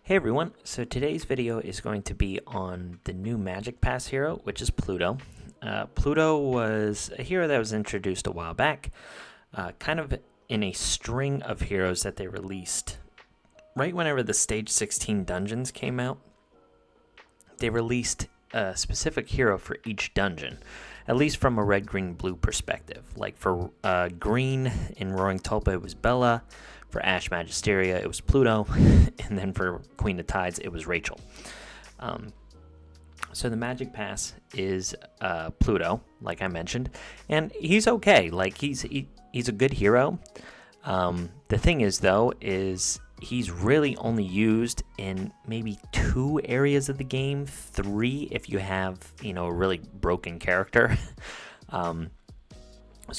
Hey everyone, so today's video is going to be on the new Magic Pass hero, which is Pluto. Pluto was a hero that was introduced a while back, kind of in a string of heroes that they released. Right whenever the Stage 16 dungeons came out, they released a specific hero for each dungeon, at least from a red, green, blue perspective. Like for green in Roaring Tulpa, it was Bella. For Ash Magisteria, it was Pluto. And then for Queen of Tides, it was Rachel. So the Magic Pass is Pluto, like I mentioned. And he's okay. Like, he's a good hero. The thing is, though, is he's really only used in maybe 2 areas of the game. 3 if you have, a really broken character. So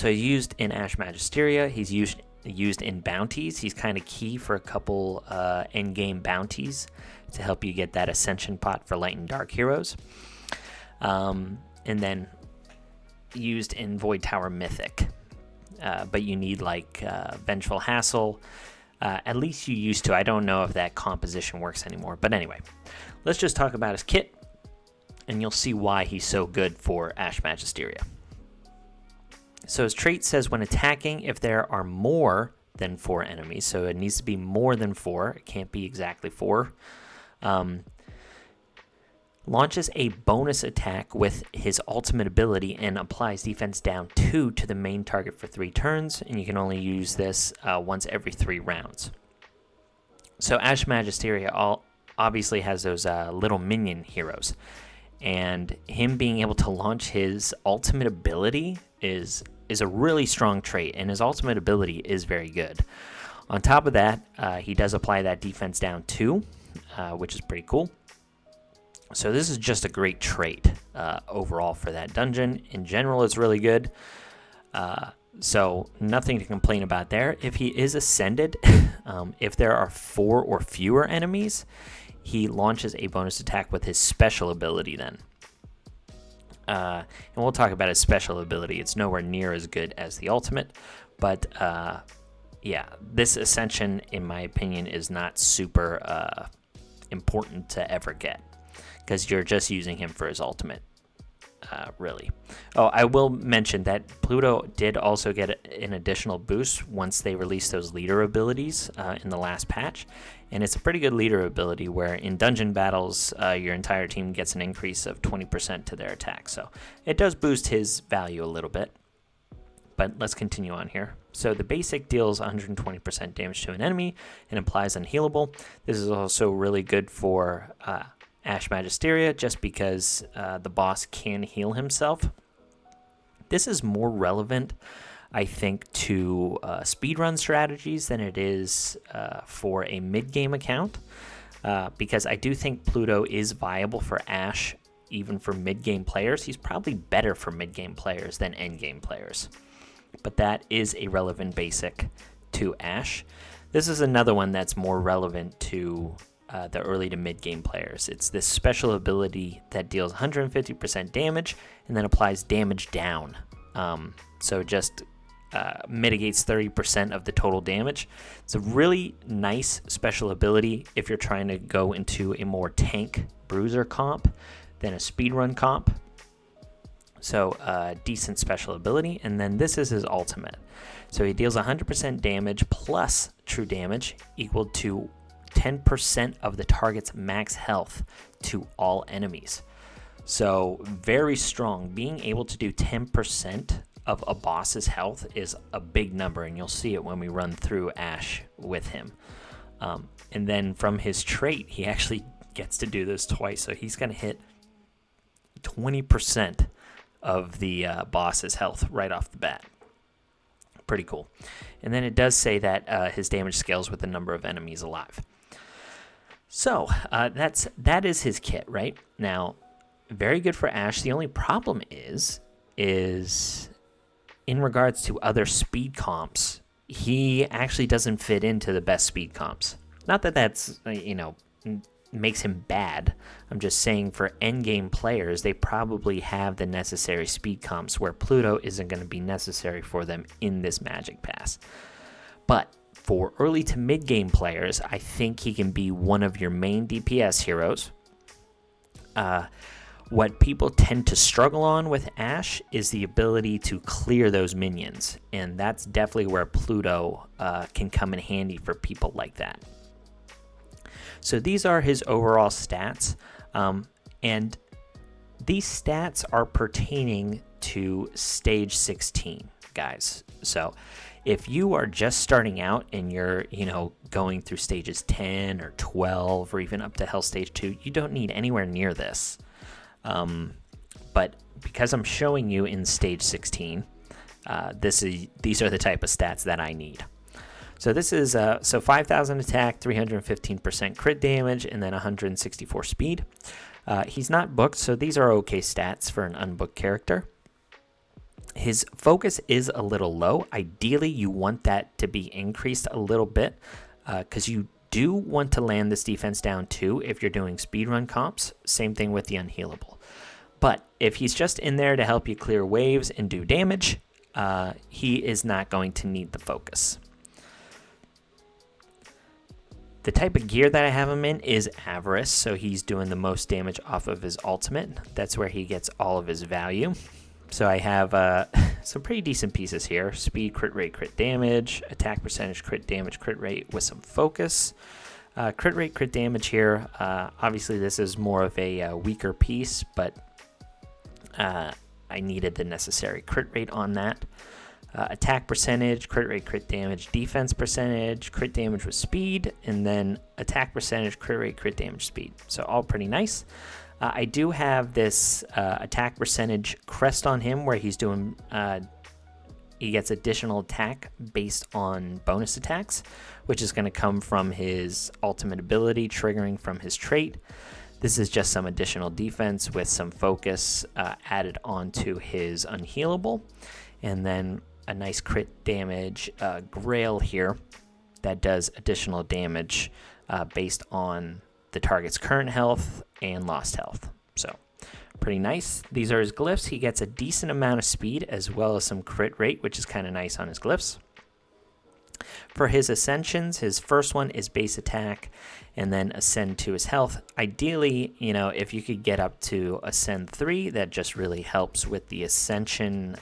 he's used in Ash Magisteria. He's used in bounties. He's kind of key for a couple endgame bounties to help you get that ascension pot for light and dark heroes. And then used in Void Tower Mythic. But you need like Vengeful Hassle. At least you used to. I don't know if that composition works anymore. But anyway, let's just talk about his kit, and you'll see why he's so good for Ash Magisteria. So his trait says when attacking, if there are more than 4 enemies, so it needs to be more than 4, it can't be exactly 4, launches a bonus attack with his ultimate ability and applies defense down 2 to the main target for 3 turns, and you can only use this once every 3 rounds. So Ash Magisteria obviously has those little minion heroes, and him being able to launch his ultimate ability is a really strong trait, and his ultimate ability is very good. On top of that, he does apply that defense down 2, which is pretty cool. So this is just a great trait overall for that dungeon. In general, it's really good. So nothing to complain about there. If he is ascended, if there are 4 or fewer enemies, he launches a bonus attack with his special ability then. And we'll talk about his special ability. It's nowhere near as good as the ultimate, but yeah, this ascension, in my opinion, is not super important to ever get, because you're just using him for his ultimate, really. Oh, I will mention that Pluto did also get an additional boost once they released those leader abilities in the last patch, and it's a pretty good leader ability where in dungeon battles, your entire team gets an increase of 20% to their attack, so it does boost his value a little bit. But let's continue on here. So the basic deals 120% damage to an enemy and implies unhealable. This is also really good for Ash Magisteria, just because the boss can heal himself. This is more relevant, I think, to speedrun strategies than it is for a mid-game account, because I do think Pluto is viable for Ash, even for mid-game players. He's probably better for mid-game players than end-game players, but that is a relevant basic to Ash. This is another one that's more relevant to the early to mid-game players. It's this special ability that deals 150% damage and then applies damage down. So just mitigates 30% of the total damage. It's a really nice special ability if you're trying to go into a more tank bruiser comp than a speedrun comp. So decent special ability. And then this is his ultimate. So he deals 100% damage plus true damage equal to 10% of the target's max health to all enemies. So very strong. Being able to do 10% of a boss's health is a big number, and you'll see it when we run through Ash with him. And then from his trait, he actually gets to do this twice. So he's going to hit 20% of the boss's health right off the bat. Pretty cool. And then it does say that his damage scales with the number of enemies alive. So that is his kit right now. Very good for Ash. The only problem is in regards to other speed comps, he actually doesn't fit into the best speed comps. Not that that's makes him bad. I'm just saying for endgame players, they probably have the necessary speed comps where Pluto isn't going to be necessary for them in this Magic Pass. But For early to mid game players, I think he can be one of your main DPS heroes. What people tend to struggle on with Ashe is the ability to clear those minions, and that's definitely where Pluto can come in handy for people like that. So these are his overall stats, and these stats are pertaining to stage 16, guys. So if you are just starting out and you're, going through stages 10 or 12 or even up to Hell Stage 2, you don't need anywhere near this. But because I'm showing you in stage 16, these are the type of stats that I need. So this is 5,000 attack, 315% crit damage, and then 164 speed. He's not booked, so these are okay stats for an unbooked character. His focus is a little low. Ideally, you want that to be increased a little bit because you do want to land this defense down too if you're doing speedrun comps. Same thing with the unhealable. But if he's just in there to help you clear waves and do damage, he is not going to need the focus. The type of gear that I have him in is Avarice, so he's doing the most damage off of his ultimate. That's where he gets all of his value. So I have some pretty decent pieces here. Speed, crit rate, crit damage, attack percentage, crit damage, crit rate with some focus. Crit rate, crit damage here. Obviously, this is more of a weaker piece, but I needed the necessary crit rate on that. Attack percentage, crit rate, crit damage, defense percentage, crit damage with speed, and then attack percentage, crit rate, crit damage, speed. So all pretty nice. I do have this attack percentage crest on him where he's doing, he gets additional attack based on bonus attacks, which is going to come from his ultimate ability triggering from his trait. This is just some additional defense with some focus added onto his unhealable. And then a nice crit damage grail here that does additional damage based on the target's current health and lost health. So pretty nice. These are his glyphs. He gets a decent amount of speed as well as some crit rate, which is kind of nice on his glyphs. For his ascensions, his first one is base attack and then ascend to his health. Ideally, if you could get up to ascend 3, that just really helps with the ascension.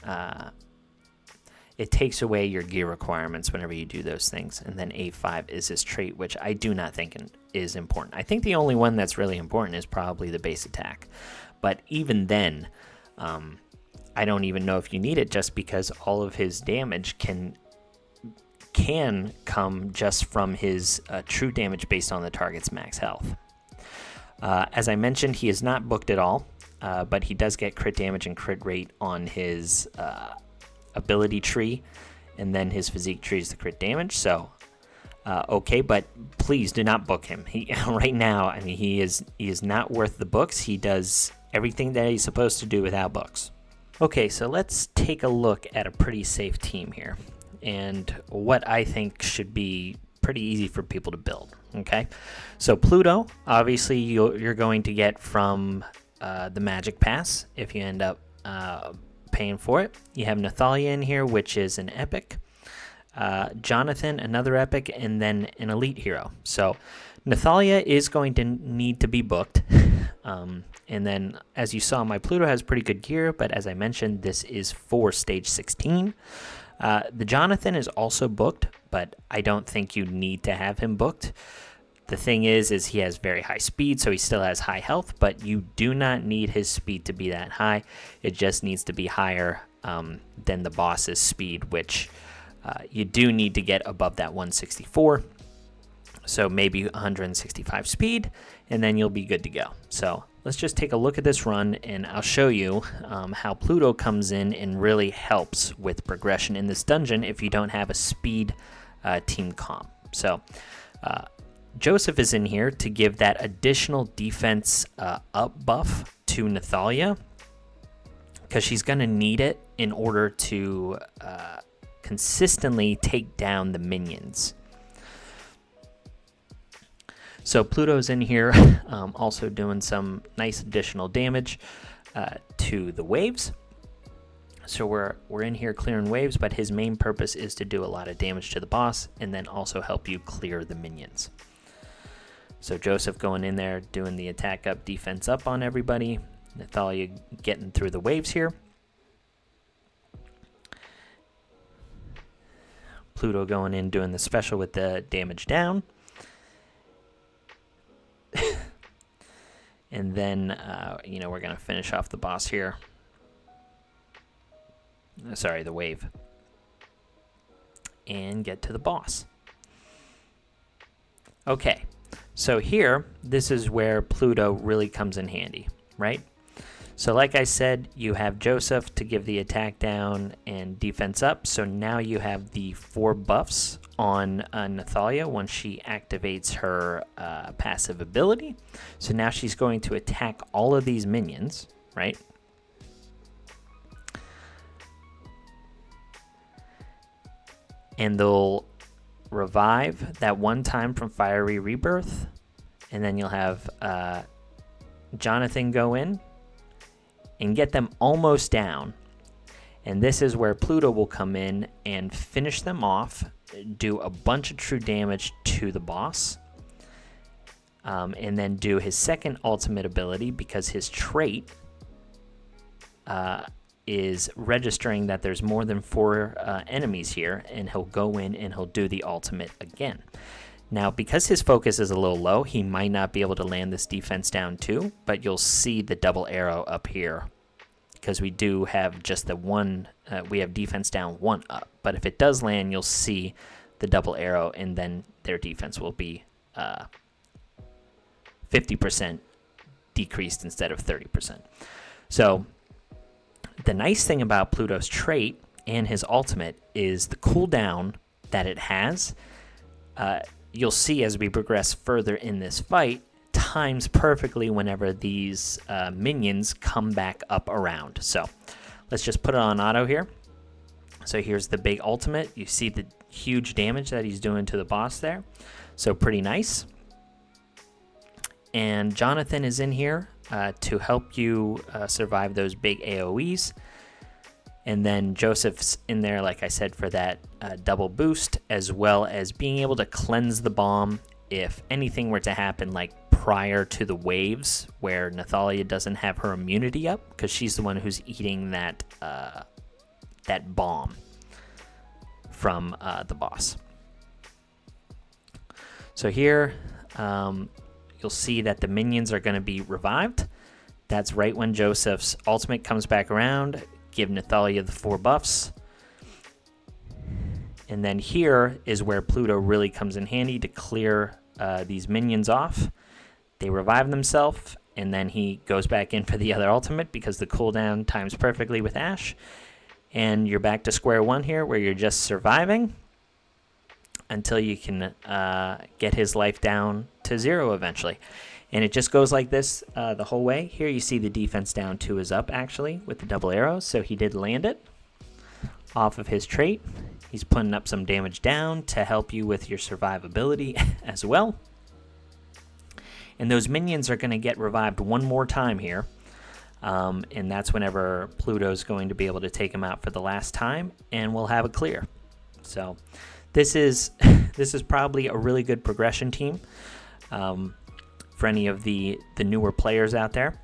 It takes away your gear requirements whenever you do those things. And then A5 is his trait, which I do not think is important. I think the only one that's really important is probably the base attack. But even then, I don't even know if you need it, just because all of his damage can come just from his true damage based on the target's max health. As I mentioned, he is not booked at all, but he does get crit damage and crit rate on his ability tree, and then his physique tree is the crit damage. So okay, but please do not book him. He right now, he is not worth the books. He does everything that he's supposed to do without books. Okay, so let's take a look at a pretty safe team here and what I think should be pretty easy for people to build. Okay, so Pluto, obviously you're going to get from the Magic Pass if you end up paying for it. You have Nathalia in here, which is an epic. Jonathan, another epic, and then an elite hero. So Nathalia is going to need to be booked. And then, as you saw, my Pluto has pretty good gear, but as I mentioned, this is for stage 16. The Jonathan is also booked, but I don't think you need to have him booked. The thing is he has very high speed, so he still has high health, but you do not need his speed to be that high. It just needs to be higher than the boss's speed, which you do need to get above that 164. So maybe 165 speed, and then you'll be good to go. So let's just take a look at this run, and I'll show you how Pluto comes in and really helps with progression in this dungeon if you don't have a speed team comp. So Joseph is in here to give that additional defense up buff to Nathalia, because she's going to need it in order to consistently take down the minions. So Pluto's in here also doing some nice additional damage to the waves. So we're in here clearing waves, but his main purpose is to do a lot of damage to the boss and then also help you clear the minions. So Joseph going in there, doing the attack up, defense up on everybody. Nathalia getting through the waves here. Pluto going in, doing the special with the damage down. And then, we're going to finish off the boss here. Sorry, the wave. And get to the boss. Okay, so here, this is where Pluto really comes in handy, right? So like I said, you have Joseph to give the attack down and defense up. So now you have the 4 buffs on Nathalia when she activates her passive ability. So now she's going to attack all of these minions, right? And they'll revive that one time from Fiery Rebirth. And then you'll have Jonathan go in and get them almost down. And this is where Pluto will come in and finish them off, do a bunch of true damage to the boss, and then do his second ultimate ability because his trait is registering that there's more than 4 enemies here, and he'll go in and he'll do the ultimate again. Now, because his focus is a little low, he might not be able to land this defense down too, but you'll see the double arrow up here because we do have just the one, we have defense down 1 up. But if it does land, you'll see the double arrow, and then their defense will be 50% decreased instead of 30%. So the nice thing about Pluto's trait and his ultimate is the cooldown that it has. You'll see as we progress further in this fight, times perfectly whenever these minions come back up around. So let's just put it on auto here. So here's the big ultimate. You see the huge damage that he's doing to the boss there. So pretty nice. And Jonathan is in here to help you survive those big AoEs. And then Joseph's in there, like I said, for that double boost, as well as being able to cleanse the bomb if anything were to happen, like prior to the waves, where Nathalia doesn't have her immunity up, because she's the one who's eating that that bomb from the boss. So here, you'll see that the minions are going to be revived. That's right when Joseph's ultimate comes back around. Give Nathalia the 4 buffs. And then here is where Pluto really comes in handy to clear these minions off. They revive themselves, and then he goes back in for the other ultimate because the cooldown times perfectly with Ash. And you're back to square one here, where you're just surviving until you can get his life down to 0 eventually. And it just goes like this the whole way. Here you see the defense down 2 is up, actually, with the double arrow. So he did land it off of his trait. He's putting up some damage down to help you with your survivability as well. And those minions are going to get revived one more time here. And that's whenever Pluto's going to be able to take him out for the last time, and we'll have a clear. So this is probably a really good progression team for any of the newer players out there.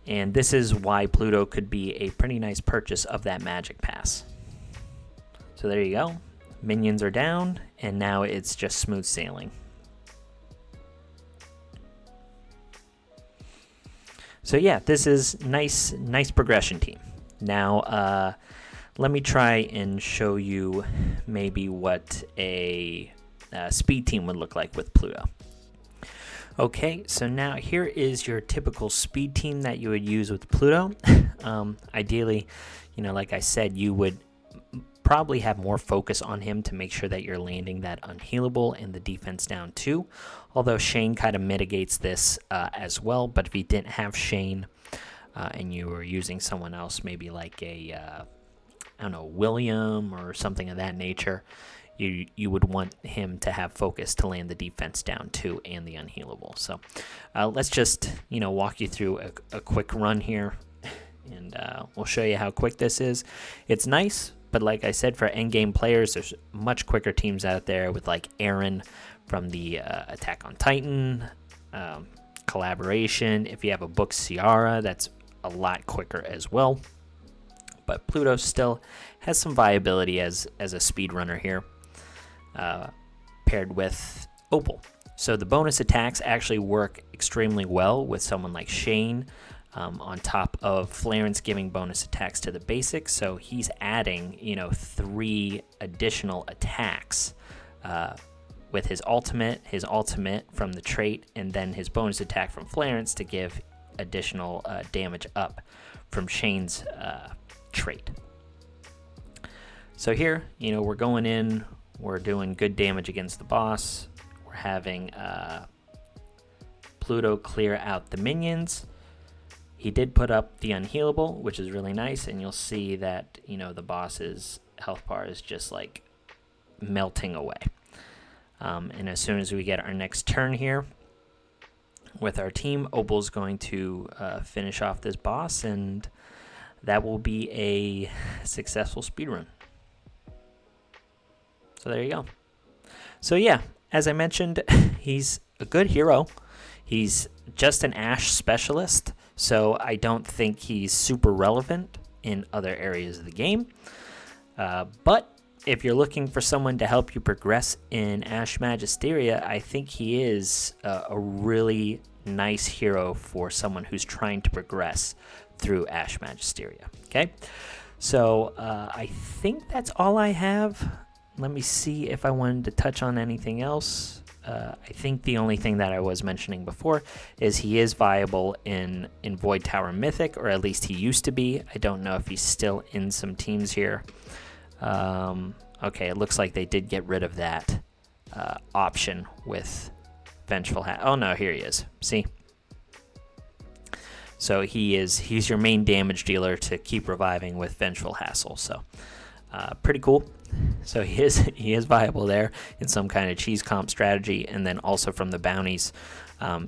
And this is why Pluto could be a pretty nice purchase of that magic pass. So there you go. Minions are down, and now it's just smooth sailing. So yeah, this is nice progression team. Now, let me try and show you maybe what a speed team would look like with Pluto. Okay, so now here is your typical speed team that you would use with Pluto. Ideally, like I said, you would probably have more focus on him to make sure that you're landing that unhealable and the defense down too. Although Shane kind of mitigates this as well, but if you didn't have Shane and you were using someone else, maybe like a, William or something of that nature, you would want him to have focus to land the defense down too and the unhealable. So let's just, walk you through a quick run here. And we'll show you how quick this is. It's nice, but like I said, for endgame players, there's much quicker teams out there with like Aaron from the Attack on Titan collaboration. If you have a book Ciara, that's a lot quicker as well. But Pluto still has some viability as a speedrunner here, paired with Opal. So the bonus attacks actually work extremely well with someone like Shane, on top of Flareon's giving bonus attacks to the basics. So he's adding, 3 additional attacks with his ultimate from the trait, and then his bonus attack from Flareon's to give additional damage up from Shane's trait. So here, we're going in, we're doing good damage against the boss. We're having Pluto clear out the minions. He did put up the unhealable, which is really nice, and you'll see that, the boss's health bar is just like melting away. And as soon as we get our next turn here with our team, Opal's going to finish off this boss, and that will be a successful speedrun. So there you go. So yeah, as I mentioned, he's a good hero. He's just an Ashe specialist, so I don't think he's super relevant in other areas of the game. But if you're looking for someone to help you progress in Ashe Magisteria, I think he is a really nice hero for someone who's trying to progress through Ashe Magisteria. Okay, so I think that's all I have. Let me see if I wanted to touch on anything else. I think the only thing that I was mentioning before is he is viable in Void Tower Mythic, or at least he used to be. I don't know if he's still in some teams here. Okay, it looks like they did get rid of that option with Vengeful Hat. Oh no, here he is. See? So he's your main damage dealer to keep reviving with Vengeful Hassle. So pretty cool. So he is viable there in some kind of cheese comp strategy, and then also from the bounties.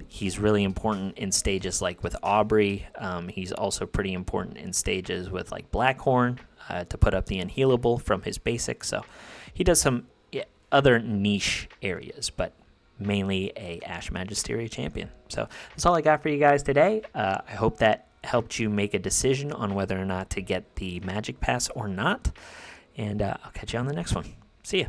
He's really important in stages like with Aubrey. He's also pretty important in stages with like Blackhorn to put up the unhealable from his basic. So he does some other niche areas, but mainly a Ashe Magisteria champion. So that's all I got for you guys today. I hope that helped you make a decision on whether or not to get the Magic Pass or not. And I'll catch you on the next one. See ya.